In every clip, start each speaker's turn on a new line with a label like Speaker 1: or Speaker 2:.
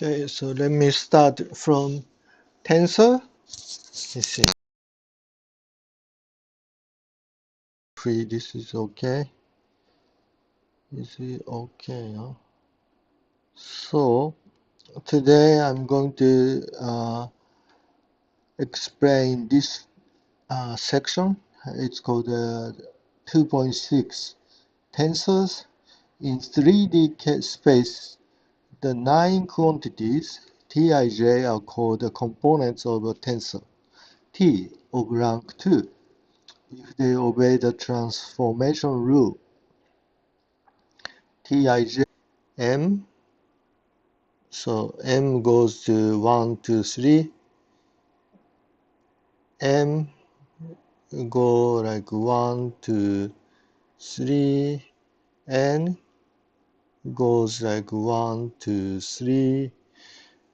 Speaker 1: Okay, so let me start from tensor. Let's see. This is okay. This is okay. Huh? So today I'm going to explain this section. It's called 2.6 tensors in 3D space. The 9 quantities Tij are called the components of a tensor T of rank 2 if they obey the transformation rule. Tij m, so m goes to 1 to 3, m go like 1 to 3, n goes like 1 to 3.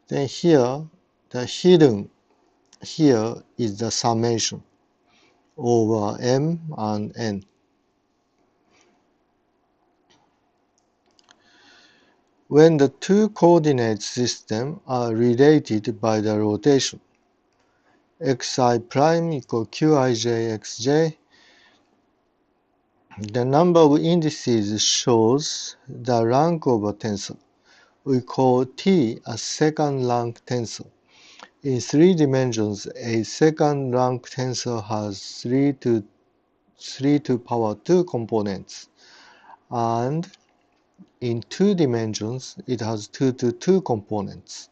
Speaker 1: Then here, the hidden here is the summation over m and n. When the two coordinate systems are related by the rotation, xi prime equal qij xj, the number of indices shows the rank of a tensor. We call T a second rank tensor. In 3 dimensions, a second rank tensor has 3 to power 2 components, and in 2 dimensions, it has 2 to 2 components.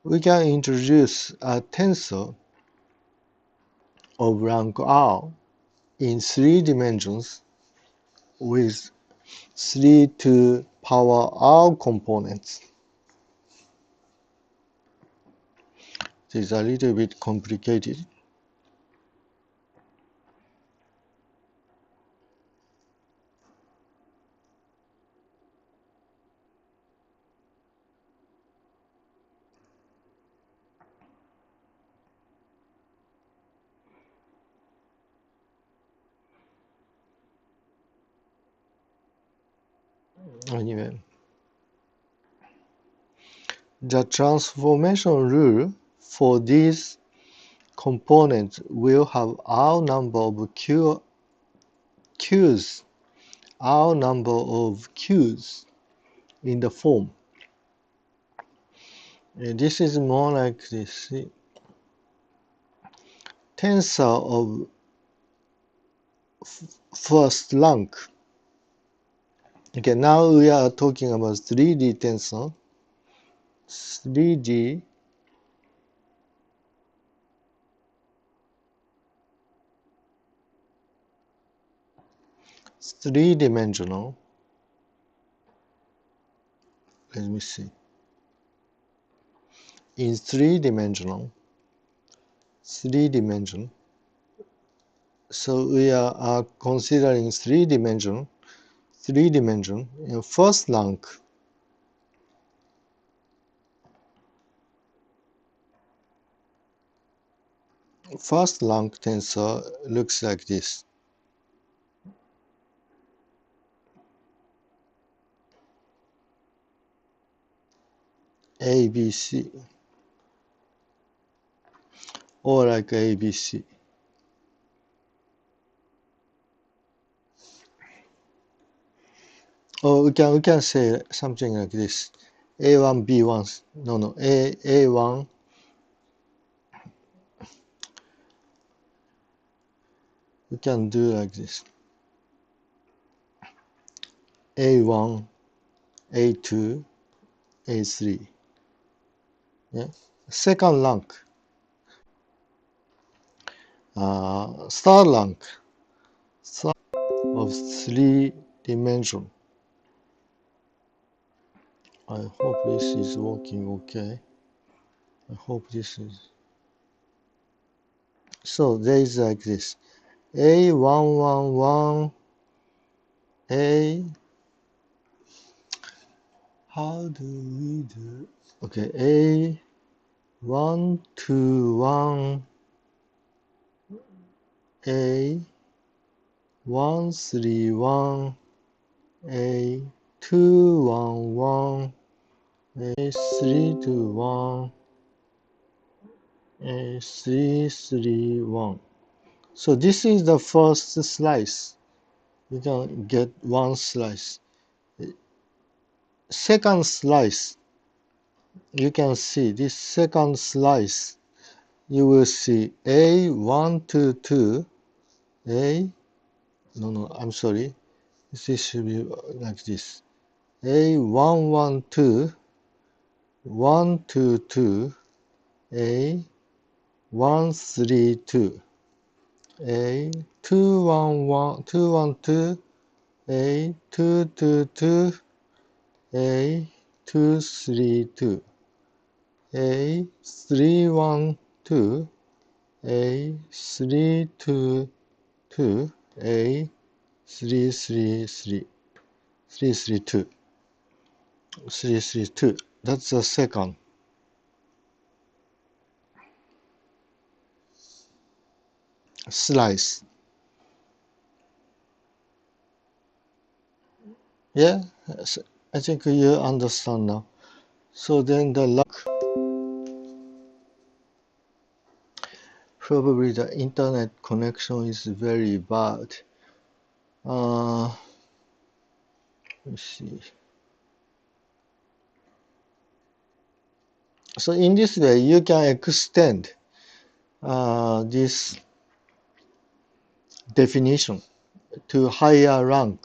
Speaker 1: We can introduce a tensor of rank R in 3 dimensions with 3 to power R components. This is a little bit complicated. Anyway, the transformation rule for these components will have R number of Q's, R number of Q's in the form. This is more like this. Tensor of first rank. Okay, now we are talking about 3D tensor. 3D three-dimensional. Let me see. In three-dimension. So we are considering three-dimension in first rank. First rank tensor looks like this. ABC, or like ABC. Or we can say something like this. A1, B1, no, A1, we can do like this. A1, A2, A3. Yeah. Second rank. Third rank of 3 dimension. I hope this is working okay. I hope this is. So there is like this. A111, A. How do we do? Okay, A121, A131, A211, A3 to 1, A3, 3, 1. So this is the first slice. You can get one slice. Second slice, you can see this second slice. You will see A122, A, no, I'm sorry. This should be like this. A112, 122, A132, A211, 212, A222, A232, A312, A322, A333, 332, 332. That's the second slice. Yeah, I think you understand now. So then the luck, probably the internet connection is very bad. Let's see. So in this way, you can extend this definition to higher rank,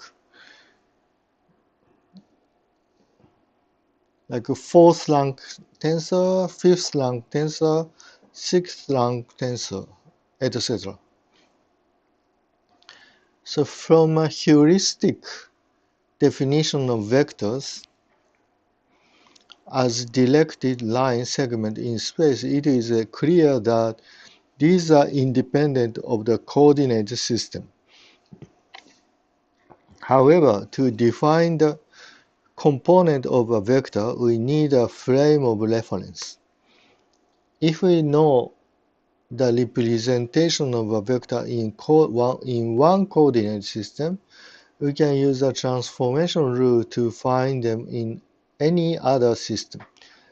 Speaker 1: like a fourth rank tensor, fifth rank tensor, sixth rank tensor, etc. So from a heuristic definition of vectors as directed line segment in space, it is clear that these are independent of the coordinate system. However, to define the component of a vector, we need a frame of reference. If we know the representation of a vector in one coordinate system, we can use the transformation rule to find them in any other system.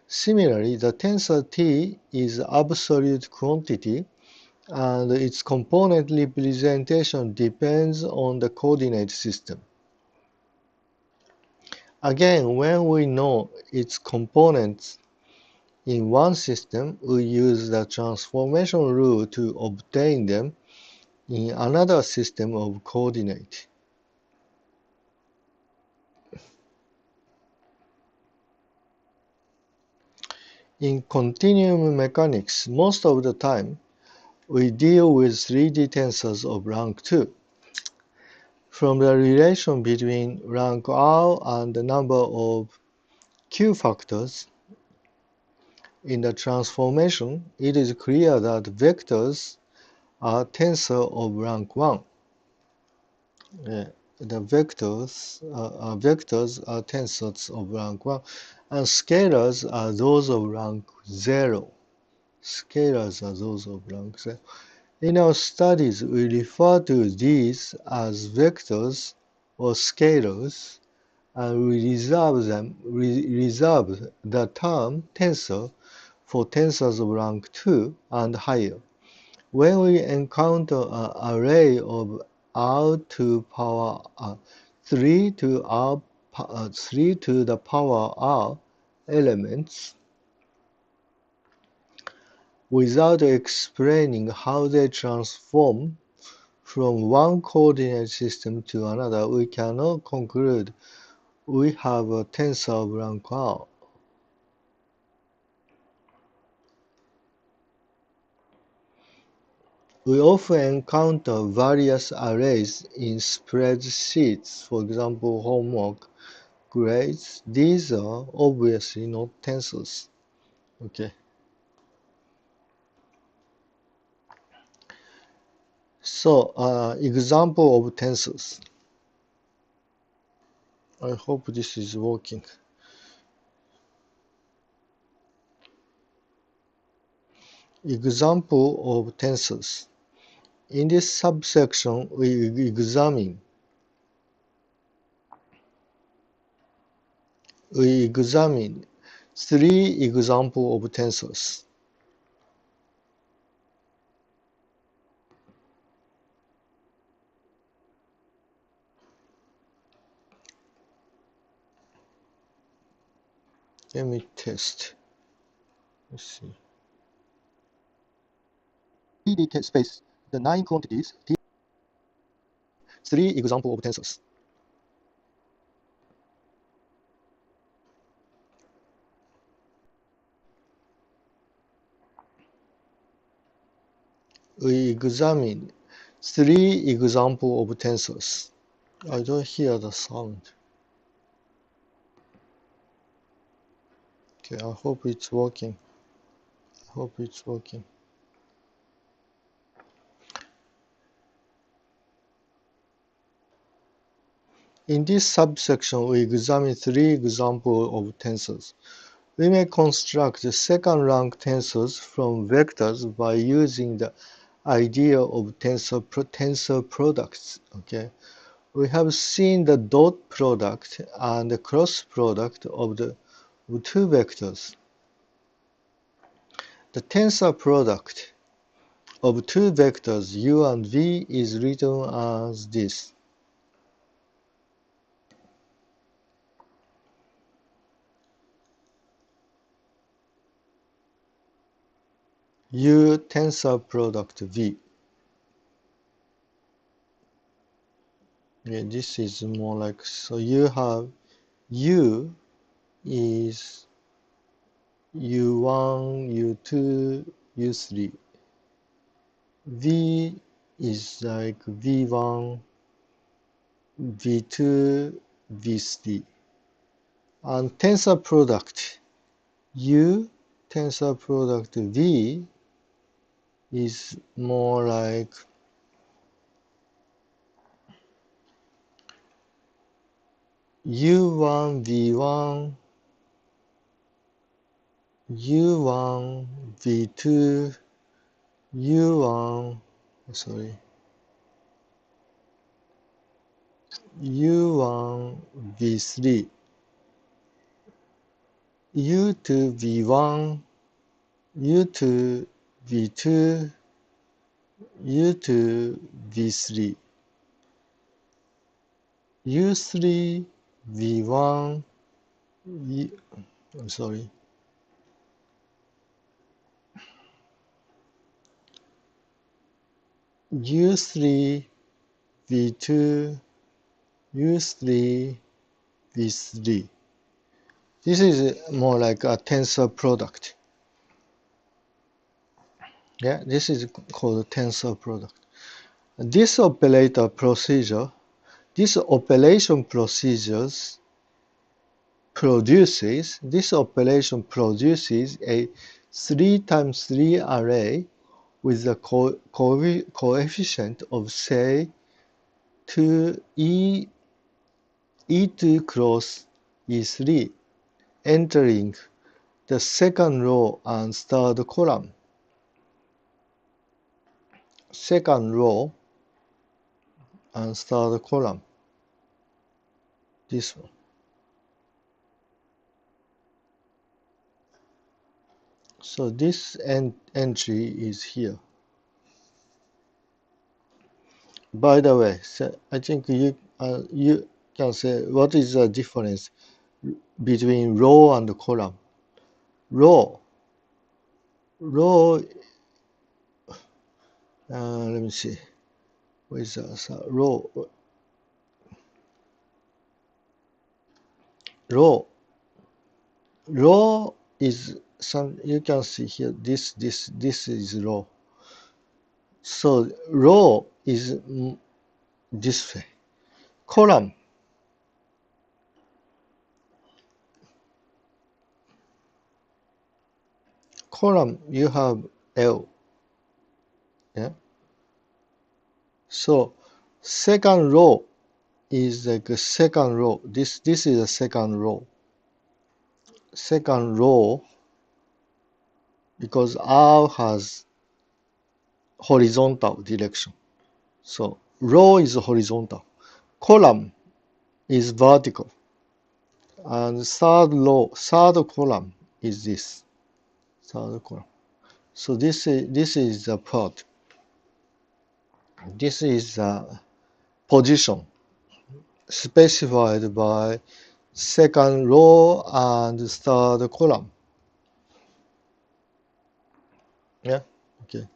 Speaker 1: Similarly, the tensor T is absolute quantity, and its component representation depends on the coordinate system. Again, when we know its components in one system, we use the transformation rule to obtain them in another system of coordinate. In continuum mechanics, most of the time, we deal with 3D tensors of rank 2. From the relation between rank R and the number of Q factors in the transformation, it is clear that vectors are tensor of rank 1. The vectors are tensors of rank 1, and scalars are those of rank 0. Scalars are those of rank 0. In our studies, we refer to these as vectors or scalars, and we reserve the term tensor for tensors of rank 2 and higher. When we encounter an array of r to power 3 to the power r elements, without explaining how they transform from one coordinate system to another, we cannot conclude we have a tensor of rank R. We often encounter various arrays in spreadsheets, for example, homework grades. These are obviously not tensors. Okay. So, example of tensors. I hope this is working. Example of tensors. In this subsection, we examine 3 examples of tensors. Let me test. Let's see. 3D space, the 9 quantities, 3 examples of tensors. We examine 3 examples of tensors. I don't hear the sound. Okay, I hope it's working. I hope it's working. In this subsection, we examine 3 examples of tensors. We may construct second-rank tensors from vectors by using the idea of tensor products. Okay, we have seen the dot product and the cross product of the two vectors. The tensor product of two vectors u and v is written as this. U tensor product v. Yeah, this is more like, so you have u is u1, u2, u3. V is like v1, v2, v3. And tensor product u, tensor product v is more like u1, v1, u1, v2, u1, sorry, u1, v3, u2, v1, u2, v2, u2, v3, u3, v1, I'm sorry, u3, v2, u3, v3. This is more like a tensor product. Yeah, this is called tensor product. This operation produces a 3 times 3 array with a coefficient of say 2 E2 cross E3 entering the second row and third column. Second row and third column. This one. So this entry is here. By the way, so I think you can say what is the difference between row and column. Row, let me see. What is that? So row is some, you can see here, this is row. So row is this way. Column you have L. Yeah. So second row is like a second row. This is a second row. Second row because R has horizontal direction. So row is horizontal. Column is vertical. And third column is this third column. So this is the part. This is the position specified by second row and third column. Yeah, okay.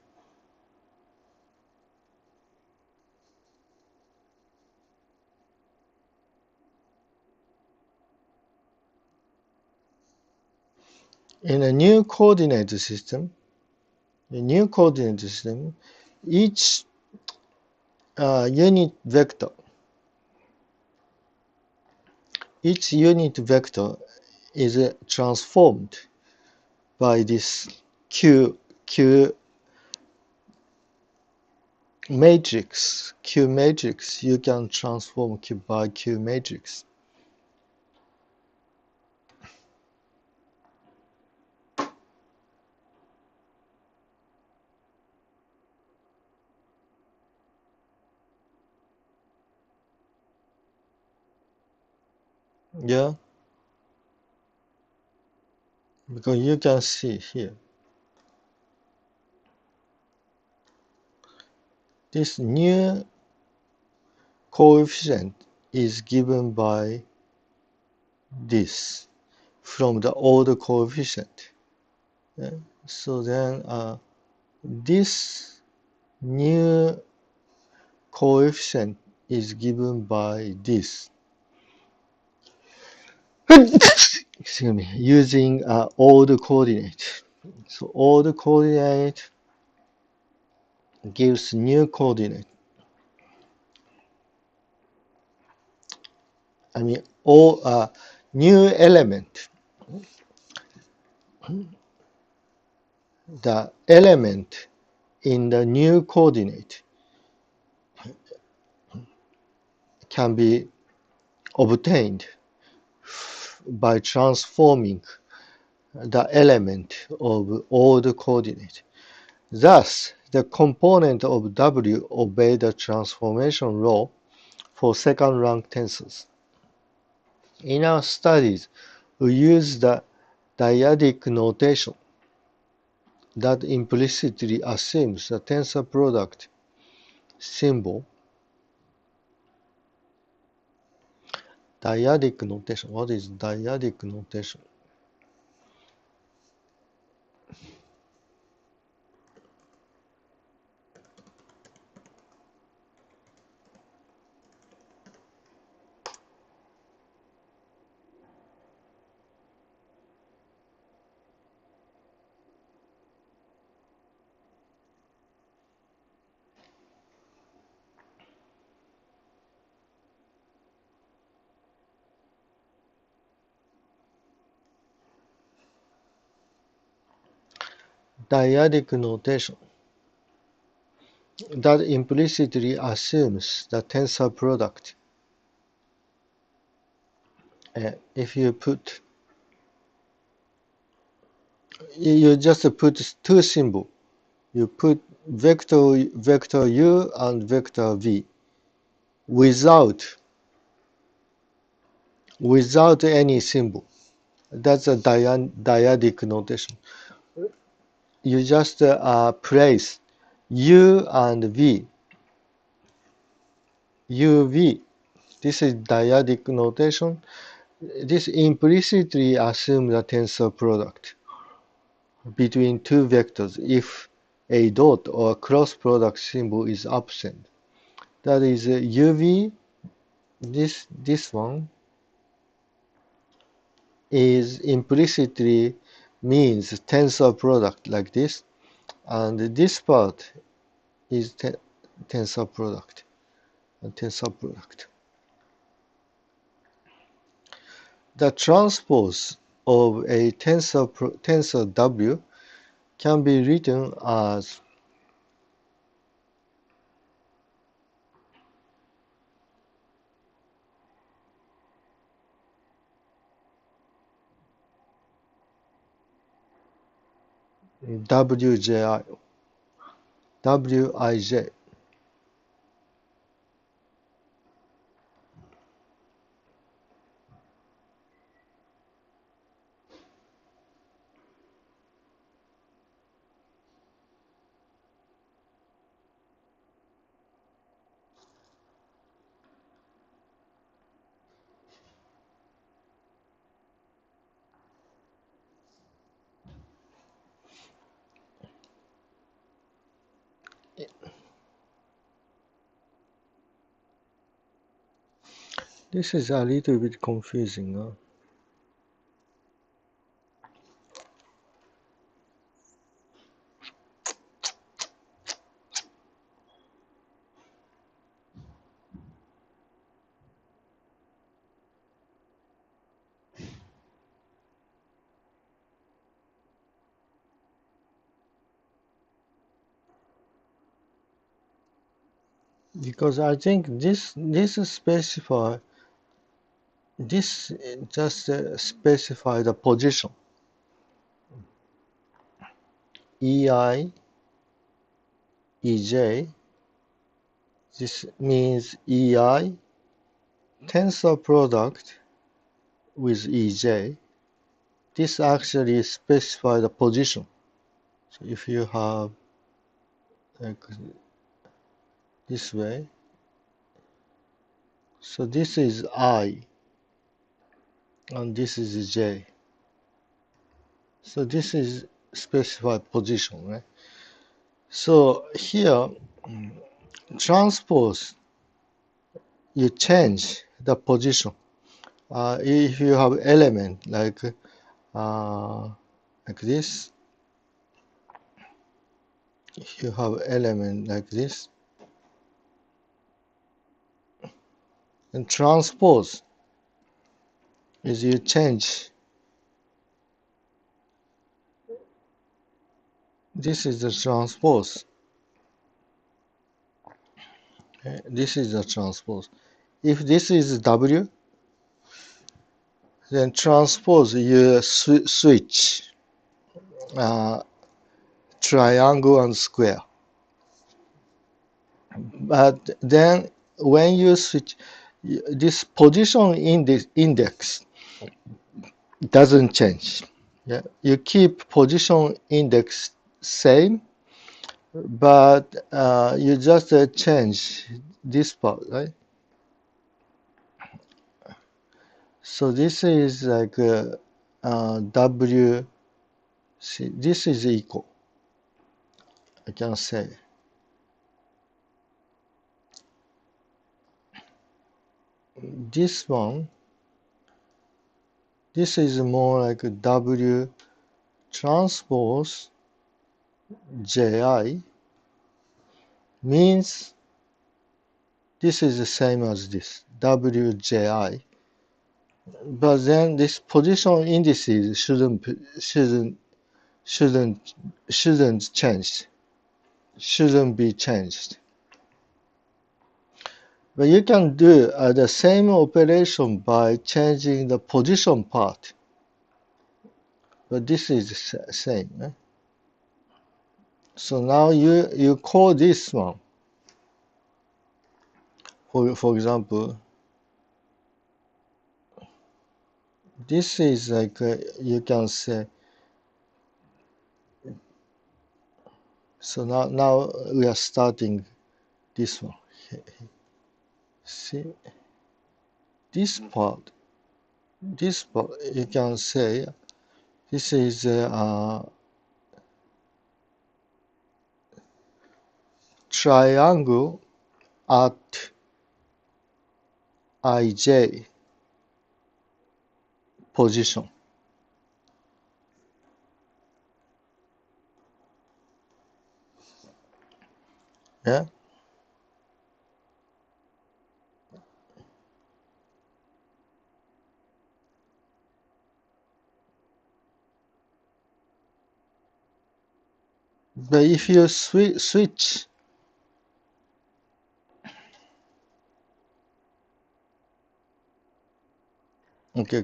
Speaker 1: In a new coordinate system, each unit vector is transformed by this Q matrix. You can transform Q by Q matrix. Yeah, because you can see here. This new coefficient is given by this from the old coefficient. Yeah. So then this new coefficient is given by this. Excuse me, using old coordinate. So old coordinate gives new coordinate. I mean, all new element. The element in the new coordinate can be obtained by transforming the element of old coordinate. Thus, the component of W obey the transformation law for second-rank tensors. In our studies, we use the dyadic notation that implicitly assumes the tensor product symbol. Dyadic notation. What is dyadic notation? Dyadic notation that implicitly assumes the tensor product. If you put, you just put two symbols. You put vector u and vector v without any symbol. That's a dyadic notation. You just place u and v, uv. This is dyadic notation. This implicitly assumes the tensor product between two vectors if a dot or cross product symbol is absent. That is uv. This one is implicitly means tensor product like this, and this part is tensor product. The transpose of a tensor W can be written as Wij. This is a little bit confusing. Because I think this specify this just specify the position. EI, EJ. This means EI tensor product with EJ. This actually specify the position. So if you have like this way, so this is I and this is J. So this is specified position, right? So here, transpose, you change the position. If you have element like this, if you have element like this, and transpose is you change. This is the transpose. Okay? This is the transpose. If this is W, then transpose you switch triangle and square. But then when you switch, this position in this index doesn't change. Yeah, you keep position index same, but you just change this part, right? So this is like W. See, this is equal. I can say. This one, this is more like W transpose Ji means this is the same as this Wji, but then this position indices shouldn't change, shouldn't be changed. But you can do the same operation by changing the position part. But this is the same. Eh? So now you call this one. For example, this is like you can say. So now we are starting this one. See this part you can say this is triangle at IJ position. Yeah. But if you switch, okay.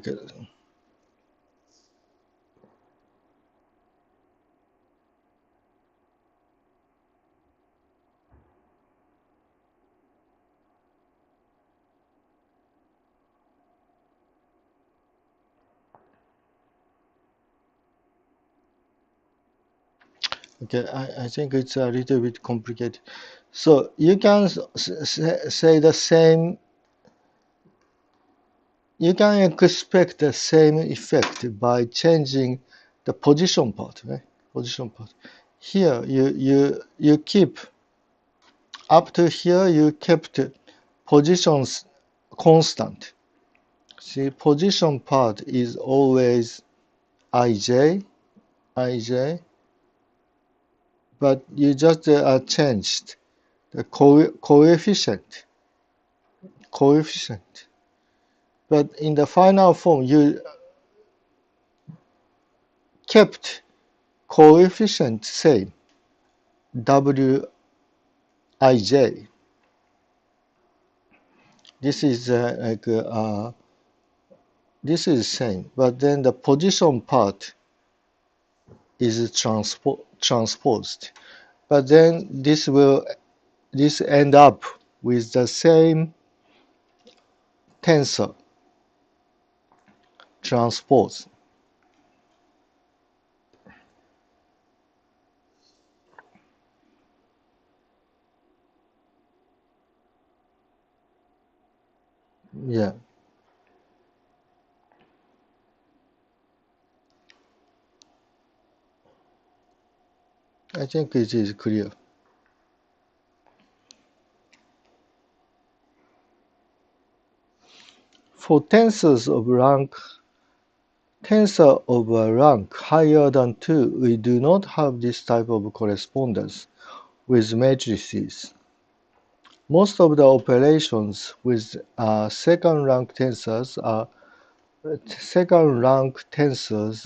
Speaker 1: Okay, I think it's a little bit complicated. So you can say the same, you can expect the same effect by changing the position part, right? Position part. Here you keep, up to here you kept positions constant. See, position part is always ij, but you just changed the coefficient. But in the final form, you kept coefficient same, wij. This is this is same, but then the position part is transposed. But then this end up with the same tensor transpose. Yeah. I think it is clear. For tensor of a rank higher than 2, we do not have this type of correspondence with matrices. Most of the operations with second rank tensors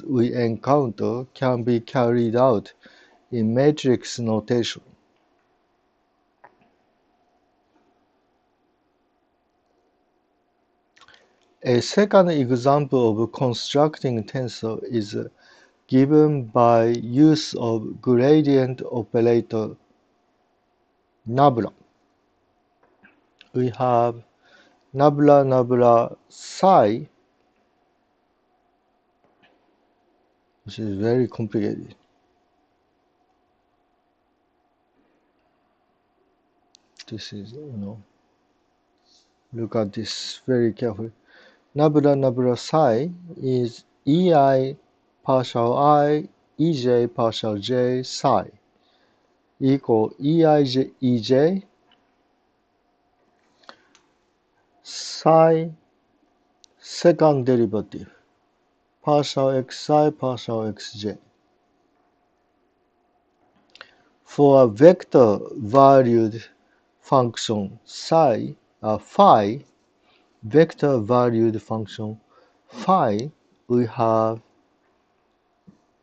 Speaker 1: we encounter can be carried out in matrix notation. A second example of constructing tensor is given by use of gradient operator nabla. We have nabla psi, which is very complicated. This is, look at this very carefully. Nabla psi is ei partial I, ej partial j psi equal ej psi second derivative partial xi partial xj. For a vector valued function phi, vector valued function phi, we have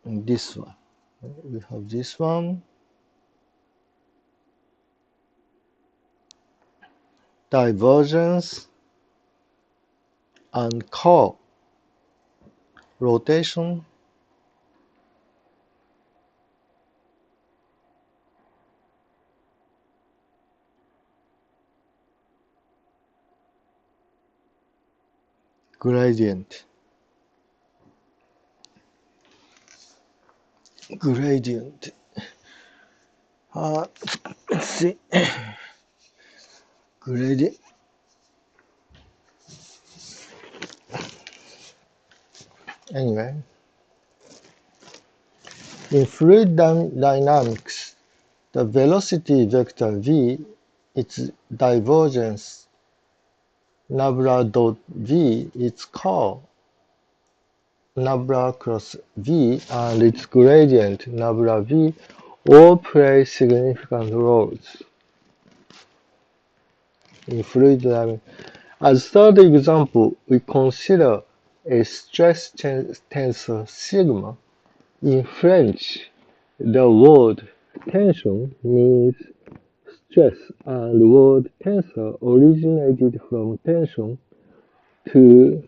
Speaker 1: this one. We have this one. Divergence and curl rotation gradient. Let's see. Gradient. Anyway, in fluid dynamics, the velocity vector v, its divergence nabla dot v, its curl nabla cross v, and its gradient nabla v all play significant roles in fluid dynamics. As third example, we consider a stress tensor sigma. In French, the word tension means stress, and the word tensor originated from tension to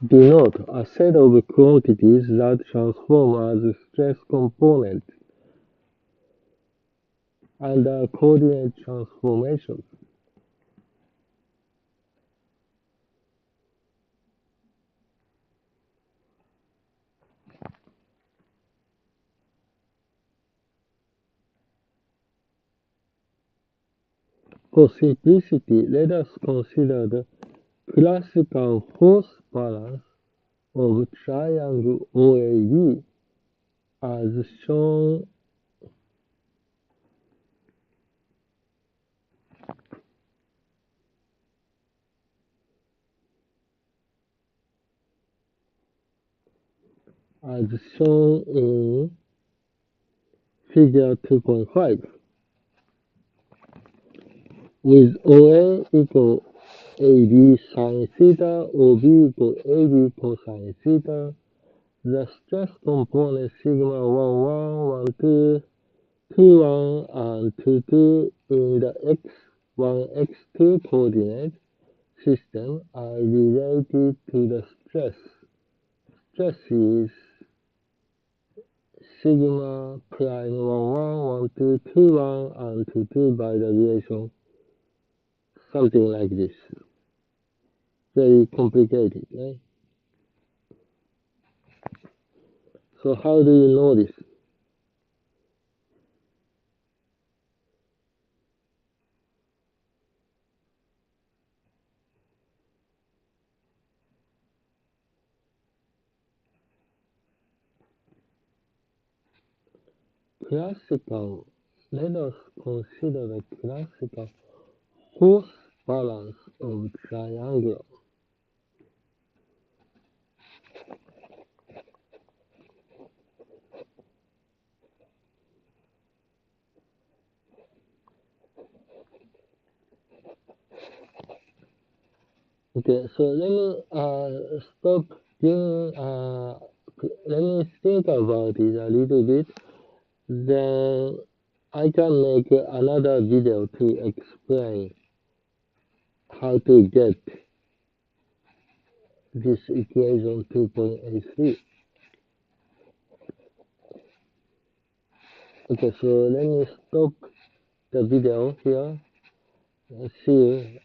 Speaker 1: denote a set of quantities that transform as stress components under coordinate transformations. For simplicity, let us consider the classical force balance of triangle OAB as shown
Speaker 2: as shown in figure 2.5, with OA equal AB sine theta, OB equal AB cosine theta. The stress component sigma 11, 12, 21, and 22 in the x1, x2 coordinate system are related to the stress. Stress is sigma prime 11, 12, 21, and 22 by the relation, something like this. Very complicated, right? So how do you know this? Classical, let us consider the classical force balance of triangle. Okay, so let me stop giving, let me think about it a little bit. Then I can make another video to explain how to get this equation 2.83. Okay, so let me stop the video here. See you